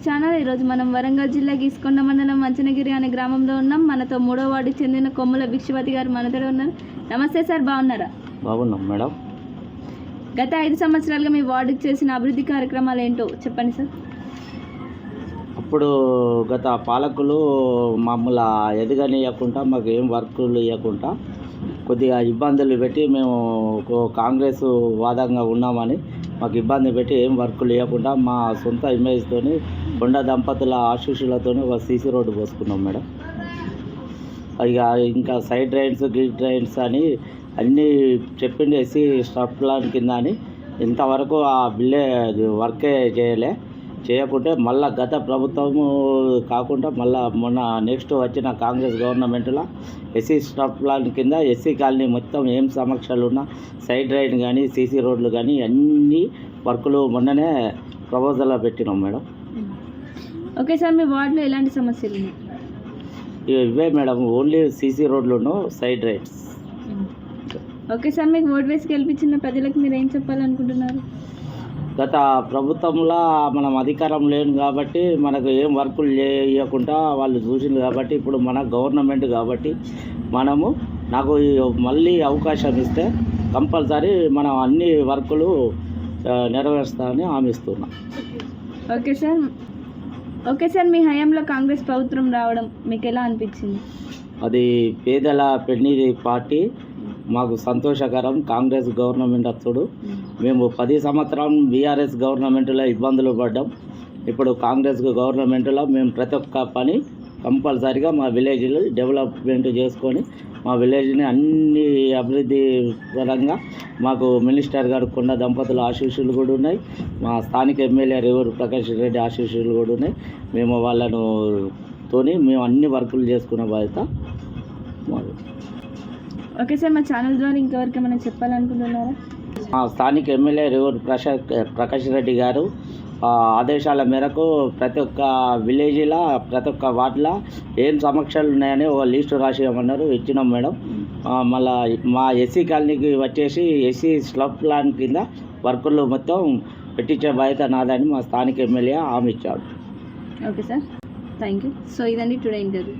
Channel. ఈరోజు మనం వరంగల్ జిల్లా గీసుకొండ మండలం మంచనగిరి అనే గ్రామంలో ఉన్నాం. మనతో 3వ వార్డుకి చెందిన కొమ్ముల భిక్షపతి గారు మనతో ఉన్నారు. నమస్తే సార్, బాగున్నారా? బాగున్నాం మేడం. గత 5 సంవత్సరాలుగా మీ వార్డుకి చేసిన అభివృద్ధి కార్యక్రమాలు ఏంటో చెప్పండి సార్. అప్పుడు గత పాలకులు మమ్మల్ని ఎదగనియకుండా మాకు ఏం వర్కులు ఇవ్వకుండా కొద్దిగా ఇబ్బందులు పెట్టి మేము కాంగ్రెస్ వాదంగా ఉన్నామని మాకు ఇబ్బంది పెట్టి ఏం వర్కులు ఇవ్వకుండా మా సొంత ఇమేజ్తో కొండ దంపతుల ఆశీస్సులతో ఒక సీసీ రోడ్డు పోసుకున్నాం మేడం. ఇక ఇంకా సైడ్ డ్రైన్స్ గ్రిడ్ డ్రైన్స్ అని అన్నీ చెప్పింది ఎస్సీ స్టాప్ ప్లాన్ కింద అని ఇంతవరకు ఆ బిల్లే వర్కే చేయకుంటే మళ్ళీ గత ప్రభుత్వము కాకుండా మళ్ళీ మొన్న నెక్స్ట్ వచ్చిన కాంగ్రెస్ గవర్నమెంట్లో ఎస్సీ స్టాప్ ప్లాన్ కింద ఎస్సీ కాలనీ మొత్తం ఏం సమస్యలు ఉన్నా సైడ్ రైడ్ కానీ సీసీ రోడ్లు కానీ అన్ని వర్కులు మొన్ననే ప్రపోజల్లో పెట్టినాం మేడం. ఓకే సార్, మీ వార్డులో ఎలాంటి సమస్యలు ఉన్నాయి? ఇవే మేడం, ఓన్లీ సీసీ రోడ్లును సైడ్ రైడ్స్. ఓకే సార్, మీకు ఓటు వేసి గెలిపించిన ప్రజలకు మీరు ఏం చెప్పాలనుకుంటున్నారు? గత ప్రభుత్వంలో మనం అధికారం లేదు కాబట్టి మనకు ఏం వర్కులు చేయకుండా వాళ్ళు చూసింది కాబట్టి ఇప్పుడు మన గవర్నమెంట్ కాబట్టి నాకు మళ్ళీ అవకాశం ఇస్తే కంపల్సరీ మనం అన్ని వర్కులు నెరవేరుస్తామని హామీస్తున్నాం. ఓకే సార్, మీ హయాంలో కాంగ్రెస్ ప్రభుత్వం రావడం మీకు ఎలా అనిపించింది? అది పేదల పెన్నిధి పార్టీ, మాకు సంతోషకరం. కాంగ్రెస్ గవర్నమెంట్ వచ్చుడు మేము 10 సంవత్సరం బీఆర్ఎస్ గవర్నమెంట్లో ఇబ్బందులు పడ్డాం. ఇప్పుడు కాంగ్రెస్ గవర్నమెంట్లో మేము ప్రతి ఒక్క పని కంపల్సరీగా మా విలేజ్లో డెవలప్మెంట్ చేసుకొని మా విలేజ్ని అన్ని అభివృద్ధి పరంగా మాకు మినిస్టర్ గారు కొండ దంపతుల ఆశీస్సులు కూడా ఉన్నాయి. మా స్థానిక ఎమ్మెల్యే రేవూరు ప్రకాష్ రెడ్డి ఆశీస్సులు కూడా ఉన్నాయి. మేము మేము అన్ని వర్కులు చేసుకున్న బాధ్యత మాది. ఓకే సార్, మా ఛానల్ ద్వారా ఇంకెవరికి ఏమైనా చెప్పాలనుకుంటున్నారా? మా స్థానిక ఎమ్మెల్యే రేవూరు ప్రకాష్ రెడ్డి గారు ఆదేశాల మేరకు ప్రతి ఒక్క విలేజ్లో ప్రతి ఒక్క వార్డులో ఏం సమస్యలు ఉన్నాయని ఒక లిస్టు రాసి ఇవ్వమన్నారు, ఇచ్చినాం మేడం. మళ్ళీ మా ఎస్సీ కాలనీకి వచ్చేసి ఎస్సీ స్లాబ్ ప్లాన్ కింద వర్కులు మొత్తం పెట్టించే బాధ్యత నాదని మా స్థానిక ఎమ్మెల్యే హామీ ఇచ్చాడు. Okay sir, thank you. So ఇదండి టుడే ఇంటర్వ్యూ.